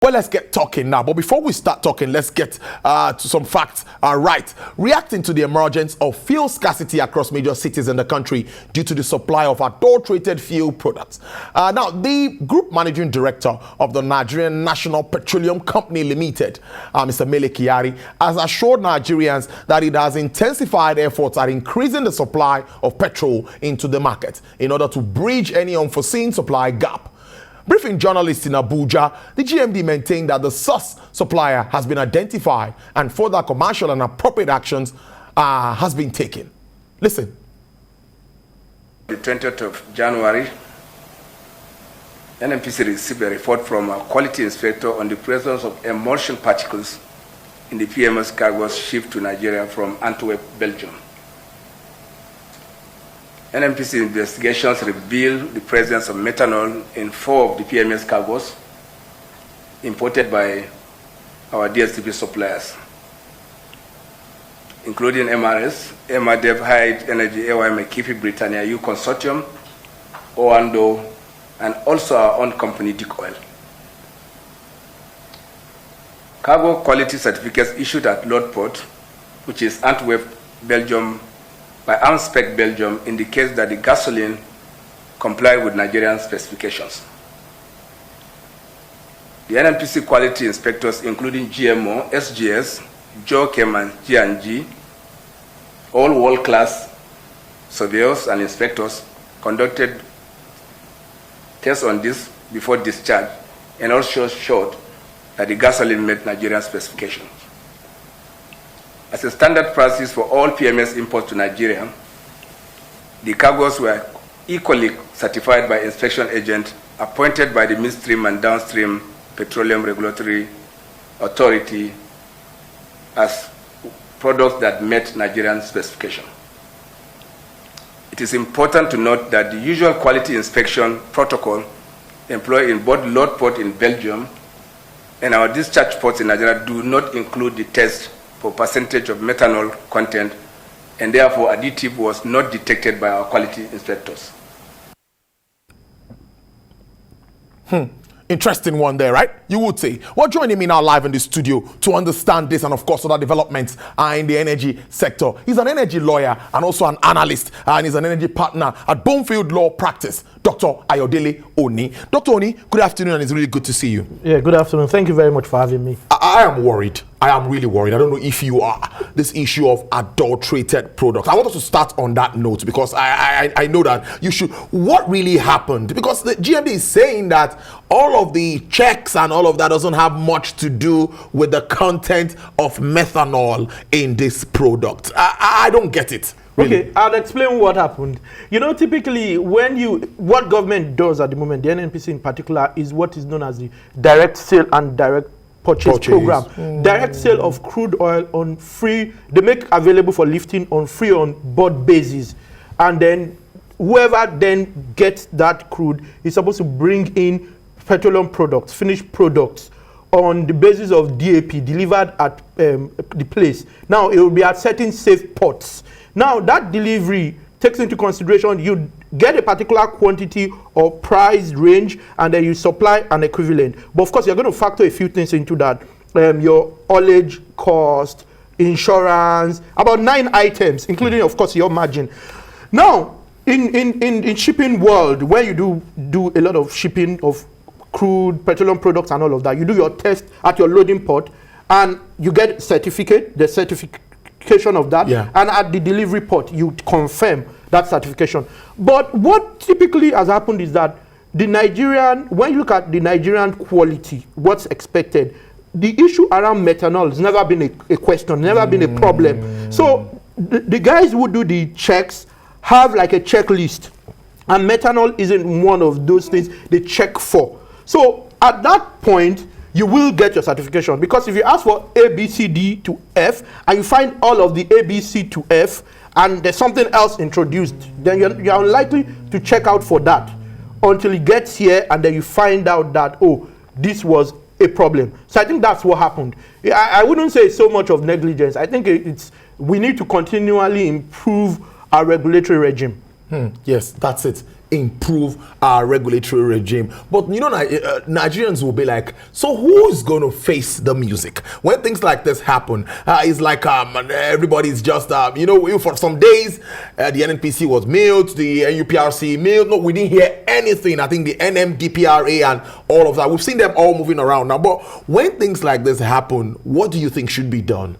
Well, let's get talking now. But before we start talking, let's get to some facts. Right. Reacting to the emergence of fuel scarcity across major cities in the country due to the supply of adulterated fuel products. Now, the Group Managing Director of the Nigerian National Petroleum Company Limited, Mr. Mele has assured Nigerians that it has intensified efforts at increasing the supply of petrol into the market in order to bridge any unforeseen supply gap. Briefing journalists in Abuja, the GMD maintained that the source supplier has been identified and further commercial and appropriate actions has been taken. Listen. The 20th of January, NNPC received a report from a quality inspector on the presence of emulsion particles in the PMS cargoes shipped to Nigeria from Antwerp, Belgium. NNPC investigations revealed the presence of methanol in 4 of the PMS cargoes imported by our DSTP suppliers, including MRS, Emadev High Energy, AY McKiffy, Britannia U Consortium, Oando, and also our own company, Dick Oil. Cargo quality certificates issued at Load Port, which is Antwerp, Belgium, by Amspec Belgium, indicates that the gasoline complied with Nigerian specifications. The NNPC quality inspectors, including GMO, SGS, JOCHEM, and G&G, all world-class surveyors and inspectors, conducted tests on this before discharge and also showed that the gasoline met Nigerian specifications. As a standard practice for all PMS imports to Nigeria, the cargoes were equally certified by inspection agent appointed by the midstream and downstream petroleum regulatory authority as products that met Nigerian specification. It is important to note that the usual quality inspection protocol employed in both load port in Belgium and our discharge ports in Nigeria do not include the test for percentage of methanol content, and therefore additive was not detected by our quality inspectors. Interesting one there, right? You would say. Well, joining me now live in the studio to understand this and, of course, other developments in the energy sector. He's an energy lawyer and also an analyst, and he's an energy partner at Bonefield Law Practice, Dr. Ayodele Oni. Dr. Oni, good afternoon, and it's really good to see you. Yeah, good afternoon. Thank you very much for having me. I am worried. I am really worried. I don't know if you are. This issue of adulterated products. I want us to start on that note because I know that you should. What really happened? Because the GMD is saying that all of the checks and all of that doesn't have much to do with the content of methanol in this product. I don't get it. Really. Okay, I'll explain what happened. You know, typically what government does at the moment, the NNPC in particular, is what is known as the direct sale and direct purchase program. Direct sale of crude oil on free, they make available for lifting on free on board basis. And then whoever then gets that crude is supposed to bring in petroleum products, finished products, on the basis of DAP delivered at the place. Now, it will be at certain safe ports. Now, that delivery takes into consideration you get a particular quantity or price range, and then you supply an equivalent. But of course, you're going to factor a few things into that. Your haulage cost, insurance, about 9 items, including, of course, your margin. Now, in shipping world, where you do a lot of shipping of crude, petroleum products and all of that, you do your test at your loading port, and you get the certification of that, and at the delivery port, you confirm that certification. But what typically has happened is that when you look at the Nigerian quality, what's expected, the issue around methanol has never been a question, never been a problem. So the guys who do the checks have like a checklist, and methanol isn't one of those things they check for. So at that point, you will get your certification, because if you ask for A, B, C, D to F, and you find all of the A, B, C to F, and there's something else introduced, then you're unlikely to check out for that until it gets here, and then you find out that, oh, this was a problem. So I think that's what happened. I wouldn't say so much of negligence. I think we need to continually improve our regulatory regime. Yes, that's it. improve our regulatory regime. But you know, Nigerians will be like, so who's going to face the music when things like this happen? It's like everybody's just you know, for some days the NNPC was mute, the NUPRC mute. No, we didn't hear anything. I think the NMDPRA and all of that, we've seen them all moving around now. But when things like this happen, what do you think should be done?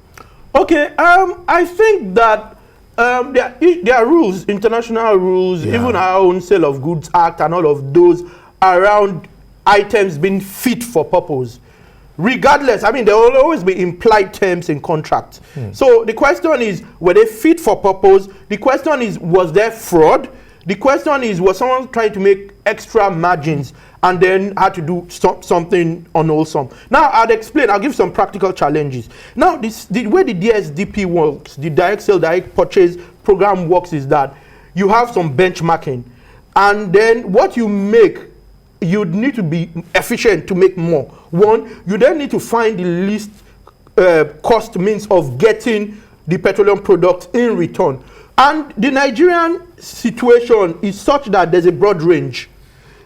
Okay, I think that there are rules, international rules, even our own Sale of Goods Act and all of those around items being fit for purpose. Regardless, I mean, there will always be implied terms in contracts. So the question is, were they fit for purpose? The question is, was there fraud? The question is, was someone trying to make extra margins and then had to do something unwholesome? Now, I'll explain. I'll give some practical challenges. Now, the way the DSDP works, the direct sale, direct purchase program works is that you have some benchmarking. And then what you make, you'd need to be efficient to make more. One, you then need to find the least cost means of getting the petroleum product in return. And the Nigerian situation is such that there's a broad range.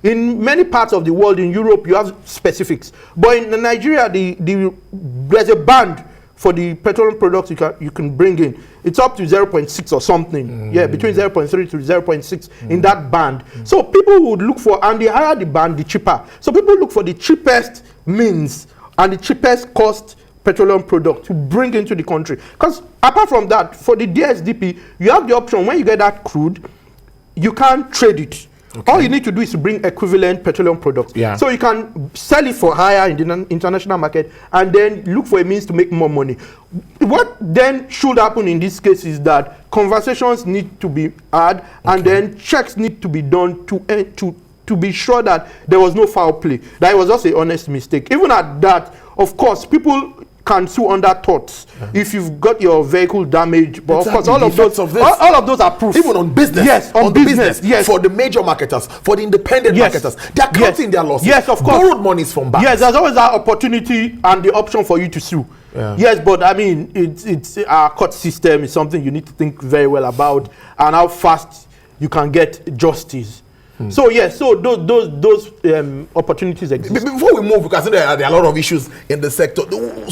In many parts of the world, in Europe, you have specifics. But in Nigeria, there's a band for the petroleum products you can bring in. It's up to 0.6 or something. Yeah, between 0.3 to 0.6 in that band. So people would look for, and the higher the band, the cheaper. So people look for the cheapest means and the cheapest cost petroleum product to bring into the country. Because apart from that, for the DSDP, you have the option when you get that crude, you can't trade it. Okay. All you need to do is to bring equivalent petroleum products. Yeah. So you can sell it for higher in the international market and then look for a means to make more money. What then should happen in this case is that conversations need to be had and then checks need to be done to be sure that there was no foul play. That it was just an honest mistake. Even at that, of course, people can sue under torts if you've got your vehicle damaged. But exactly. Of course, all of those are proof. Even on business. Yes, on business. Yes. For the major marketers, for the independent marketers, they're counting their losses. Yes, of course. Borrowed monies from banks. Yes, there's always that opportunity and the option for you to sue. Yeah. Yes, but I mean, it's our court system is something you need to think very well about and how fast you can get justice. So yes, so those opportunities exist. Before we move, because there are a lot of issues in the sector.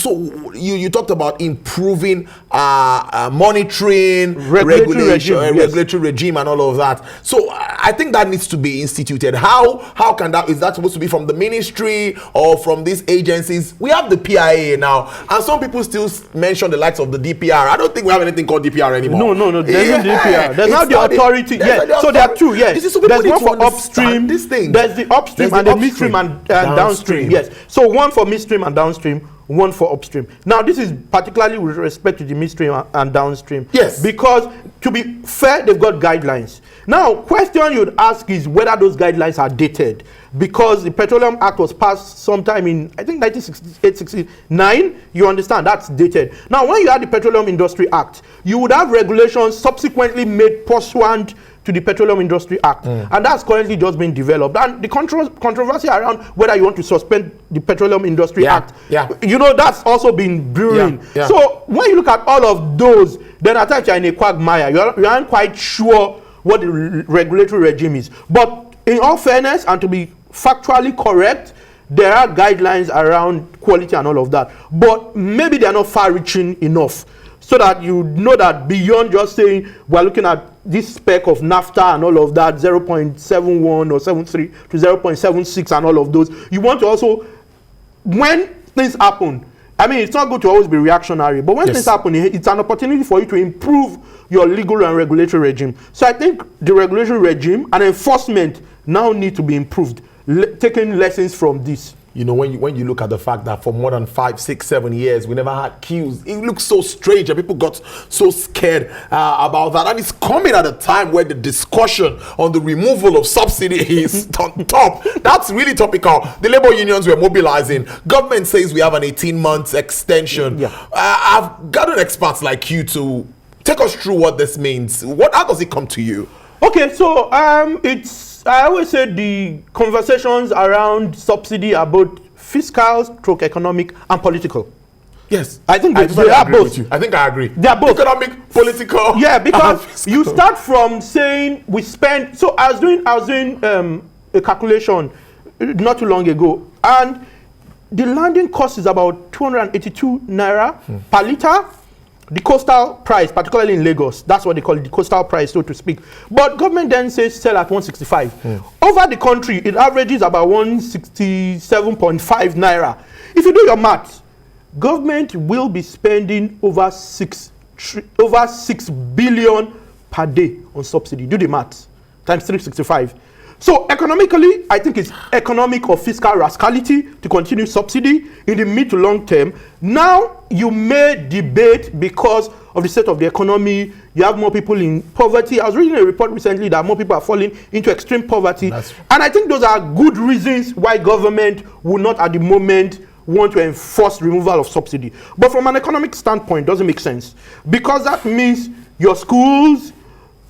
So you talked about improving monitoring, regulation, regulatory regime, and all of that. So I think that needs to be instituted. How can that? Is that supposed to be from the ministry or from these agencies? We have the PIA now, and some people still mention the likes of the DPR. I don't think we have anything called DPR anymore. No. There's no DPR. There's not the authority. So there are two. Yes. There's one for upstream. There's the upstream and the midstream and downstream. Yes. So one for midstream and downstream, one for upstream. Now this is particularly with respect to the midstream and downstream. Yes. Because to be fair, they've got guidelines. Now, question you'd ask is whether those guidelines are dated, because the Petroleum Act was passed sometime in, I think, 1968, 69. You understand, that's dated. Now, when you had the Petroleum Industry Act, you would have regulations subsequently made pursuant to the Petroleum Industry Act. And that's currently just being developed. And the controversy around whether you want to suspend the Petroleum Industry Act, you know, that's also been brewing. So when you look at all of those, then at times you're in a quagmire. You aren't quite sure what the regulatory regime is. But in all fairness, and to be factually correct, there are guidelines around quality and all of that. But maybe they are not far-reaching enough so that you know that beyond just saying we're looking at this spec of naphtha and all of that, 0.71 or 73 to 0.76 and all of those, you want to also, when things happen, I mean, it's not good to always be reactionary, but when things happen, it's an opportunity for you to improve your legal and regulatory regime. So I think the regulatory regime and enforcement now need to be improved, taking lessons from this. You know, when you look at the fact that for more than 5, 6, 7 years, we never had queues, it looks so strange and people got so scared about that. And it's coming at a time where the discussion on the removal of subsidy is on top. That's really topical. The labor unions were mobilizing. Government says we have an 18-month extension. I've gotten experts like you to take us through what this means. How does it come to you? Okay, so I always say the conversations around subsidy are both fiscal, economic, and political. Yes, I think I they are agree both. with you. I think I agree. They are both. Economic, political. Yeah, because you start from saying we spend. So I was doing a calculation not too long ago, and the landing cost is about 282 naira per liter. The coastal price, particularly in Lagos, that's what they call it, the coastal price, so to speak. But government then says sell at 165. Over the country, it averages about 167.5 naira. If you do your math, government will be spending over 6 billion per day on subsidy. Do the math, times 365. So economically, I think it's economic or fiscal rascality to continue subsidy in the mid to long term. Now you may debate because of the state of the economy. You have more people in poverty. I was reading a report recently that more people are falling into extreme poverty. And I think those are good reasons why government will not at the moment want to enforce removal of subsidy. But from an economic standpoint, it doesn't make sense. Because that means your schools,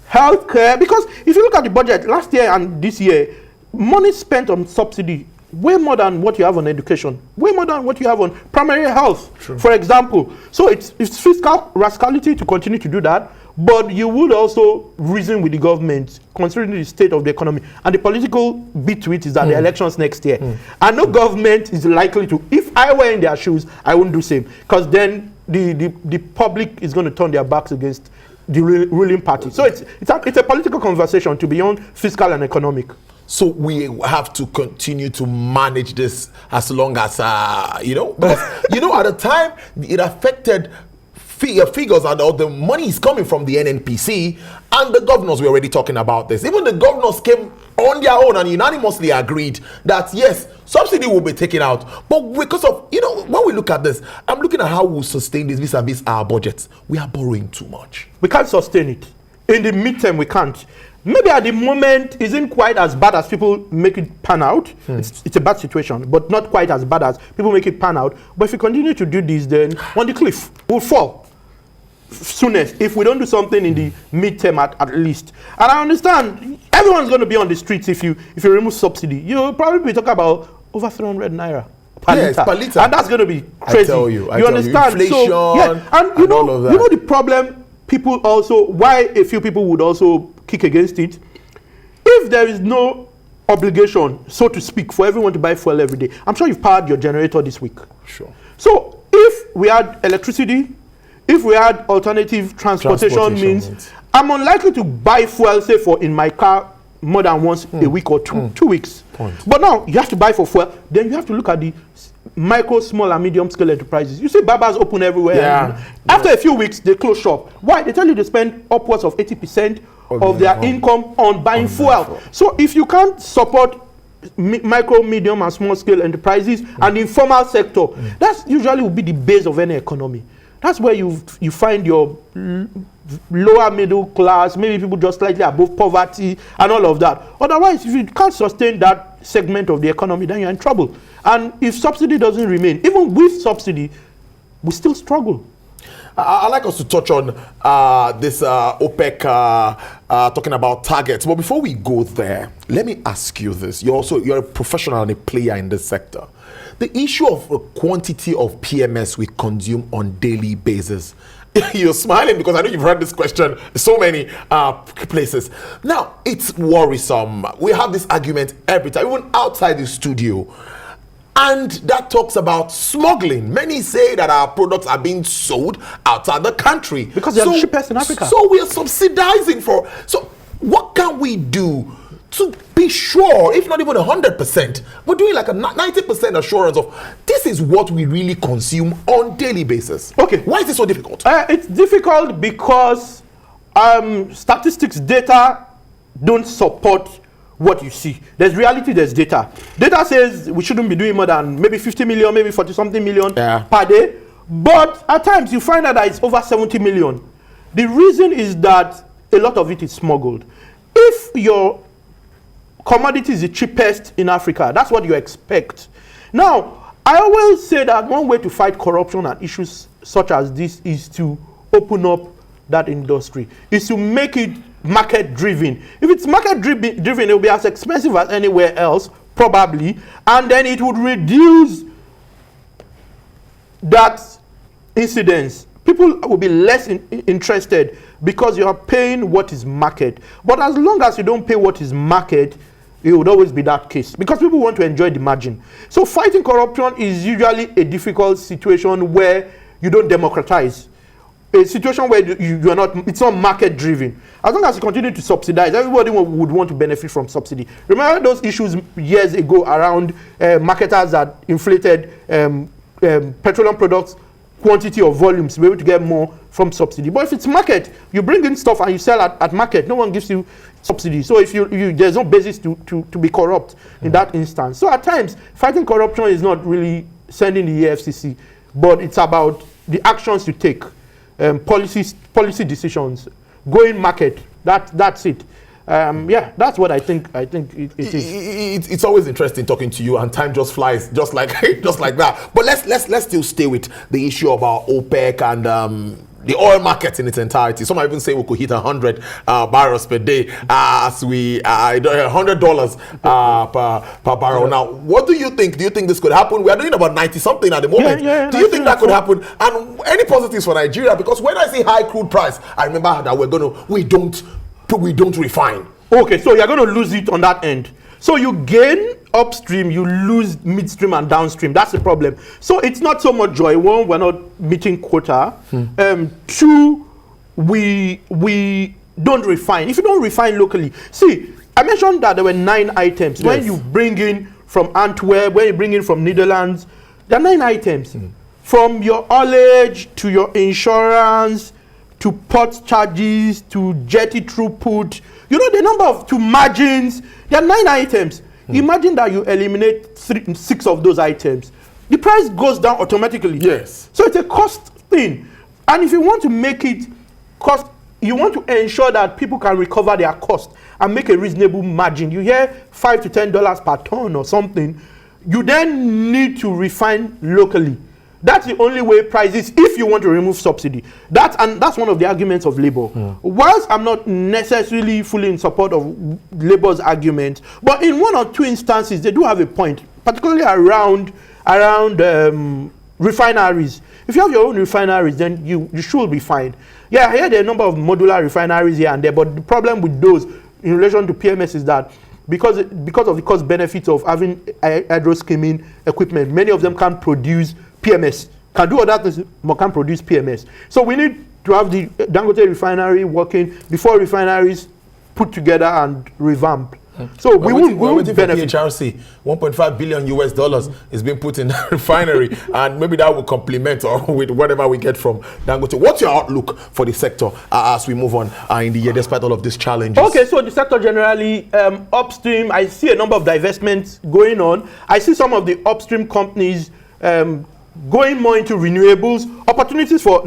healthcare, because if you look at the budget last year and this year, money spent on subsidy way more than what you have on education, way more than what you have on primary health, for example. So it's fiscal rascality to continue to do that, but you would also reason with the government considering the state of the economy. And the political bit to it is that the elections next year. And no government is likely to, if I were in their shoes, I wouldn't do the same, because then the public is going to turn their backs against the ruling party. So it's a political conversation to beyond fiscal and economic. So we have to continue to manage this as long as because at the time it affected figures and all the money is coming from the NNPC, and the governors were already talking about this. Even the governors came on their own and unanimously agreed that yes, subsidy will be taken out. But because of, when we look at this, I'm looking at how we'll sustain this vis-a-vis our budgets. We are borrowing too much. We can't sustain it. In the midterm, we can't. Maybe at the moment isn't quite as bad as people make it pan out. It's a bad situation, but not quite as bad as people make it pan out. But if we continue to do this, then on the cliff, we'll fall soonest if we don't do something in the midterm at least. And I understand everyone's going to be on the streets if you remove subsidy. You'll probably be talking about over 300 naira per liter. And that's going to be crazy. I tell you, understand? Inflation, so, yeah. And you know the problem, people also, why a few people would also kick against it, if there is no obligation, so to speak, for everyone to buy fuel every day. I'm sure you've powered your generator this week. Sure. So if we had electricity, if we had alternative transportation means, I'm unlikely to buy fuel, say, in my car more than once a week or 2 weeks. But now you have to buy for fuel, then you have to look at the micro, small, and medium scale enterprises. You see barbers open everywhere. Yeah. After a few weeks, they close shop. Why? They tell you they spend upwards of 80% of their income on buying fuel. So if you can't support micro, medium, and small scale enterprises and the informal sector, that's usually will be the base of any economy. That's where you find your lower middle class, maybe people just slightly above poverty and all of that. Otherwise, if you can't sustain that segment of the economy, then you're in trouble. And if subsidy doesn't remain, even with subsidy, we still struggle. I'd like us to touch on this OPEC talking about targets. But before we go there, let me ask you this. You're a professional and a player in this sector. The issue of the quantity of PMS we consume on daily basis. You're smiling because I know you've heard this question so many places. Now, it's worrisome. We have this argument every time, even outside the studio. And that talks about smuggling. Many say that our products are being sold outside the country. Because they're the cheapest in Africa. So we are subsidizing for... So what can we do to be sure, if not even 100%, we're doing like a 90% assurance of this is what we really consume on daily basis? Okay. Why is it so difficult? It's difficult because statistics data don't support what you see. There's reality, there's data. Data says we shouldn't be doing more than maybe 50 million, maybe 40 something million per day. But at times you find out that it's over 70 million. The reason is that a lot of it is smuggled. If your commodity is the cheapest in Africa, that's what you expect. Now, I always say that one way to fight corruption and issues such as this is to open up that industry, is to make it market driven. If it's market driven, it will be as expensive as anywhere else, probably, and then it would reduce that incidents, people will be less interested because you are paying what is market. But as long as you don't pay what is market, it would always be that case because people want to enjoy the margin. So fighting corruption is usually a difficult situation where you don't democratize. A situation where you are not, it's not market driven. As long as you continue to subsidize, everybody would want to benefit from subsidy. Remember those issues years ago around marketers that inflated petroleum products quantity or volumes to be able to get more from subsidy. But if it's market, you bring in stuff and you sell at market, no one gives you subsidy. So if there's no basis to be corrupt in that instance. So at times, fighting corruption is not really sending the EFCC, but it's about the actions you take. Policy decisions, going market. That's it. Yeah, that's what I think it is. It's always interesting talking to you, and time just flies, just like that. But let's still stay with the issue about OPEC and the oil market in its entirety. Some might even say we could hit 100 barrels per day as we $100 per barrel. Now, what do you think? Do you think this could happen? We are doing about 90 something at the moment. Do you think that could happen? And any positives for Nigeria? Because when I see high crude price, I remember that we don't refine. Okay, so you're going to lose it on that end. So you gain upstream, you lose midstream and downstream. That's the problem. So it's not so much joy. One, we're not meeting quota. Two, we don't refine. If you don't refine locally, see, I mentioned that there were 9 items. Yes. When you bring in from Antwerp, when you bring in from Netherlands, there are 9 items. From your haulage to your insurance, to port charges, to jetty throughput, you know the number of, to margins, there are 9 items. Imagine that you eliminate 6 of those items. The price goes down automatically. Yes. So it's a cost thing. And if you want to make it cost, you want to ensure that people can recover their cost and make a reasonable margin. You hear $5 to $10 per ton or something, you then need to refine locally. That's the only way prices, if you want to remove subsidy. That's one of the arguments of Labour. Whilst I'm not necessarily fully in support of Labour's argument, but in 1 or 2 instances, they do have a point, particularly around refineries. If you have your own refineries, then you should be fine. Yeah, I hear there are a number of modular refineries here and there, but the problem with those in relation to PMS is that because of the cost benefits of having hydro skimming equipment, many of them can't produce PMS, can do other things, but can't produce PMS. So we need to have the Dangote refinery working before refineries put together and revamp. So we will benefit. PHRC, $1.5 billion is being put in the refinery, and maybe that will complement or with whatever we get from Dangote. What's your outlook for the sector as we move on in the year, despite all of these challenges? Okay, so the sector generally, upstream, I see a number of divestments going on. I see some of the upstream companies going more into renewables, opportunities for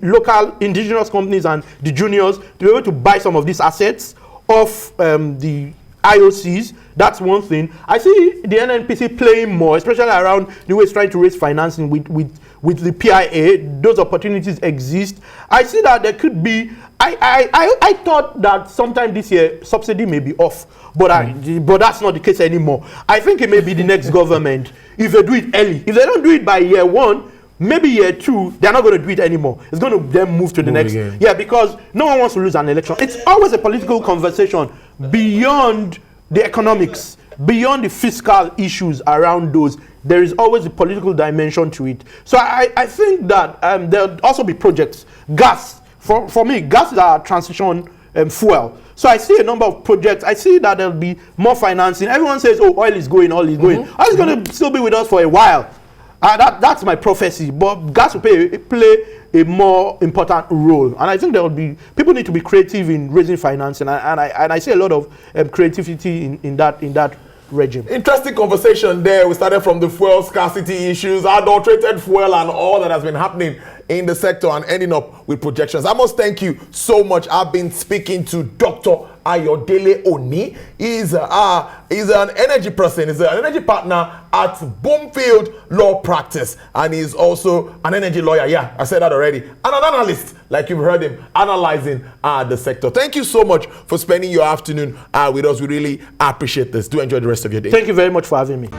local indigenous companies and the juniors to be able to buy some of these assets off the IOCs. That's one thing. I see the NNPC playing more, especially around the way it's trying to raise financing with the PIA. Those opportunities exist. I see that there could be, I thought that sometime this year subsidy may be off, but that's not the case anymore. I think it may be the next government if they do it early. If they don't do it by year 1, maybe year 2, they're not going to do it anymore. It's going to then move to the next. Again. Yeah, because no one wants to lose an election. It's always a political conversation beyond the economics, beyond the fiscal issues around those. There is always a political dimension to it. So I think that there'll also be projects. Gas, for me, gas is our transition fuel. So I see a number of projects. I see that there'll be more financing. Everyone says, oh, oil is going, oil is going. Oil is going to still be with us for a while. That's my prophecy. But gas will play a more important role. And I think there will be, people need to be creative in raising financing. And I see a lot of creativity in that regime. Interesting conversation there. We started from the fuel scarcity issues, adulterated fuel, and all that has been happening in the sector, and ending up with projections. I must thank you so much. I've been speaking to Dr. Ayodele Oni. He's an energy person. He's an energy partner at Bloomfield Law Practice, and he's also an energy lawyer. Yeah, I said that already. And an analyst, like you've heard him, analyzing the sector. Thank you so much for spending your afternoon with us. We really appreciate this. Do enjoy the rest of your day. Thank you very much for having me.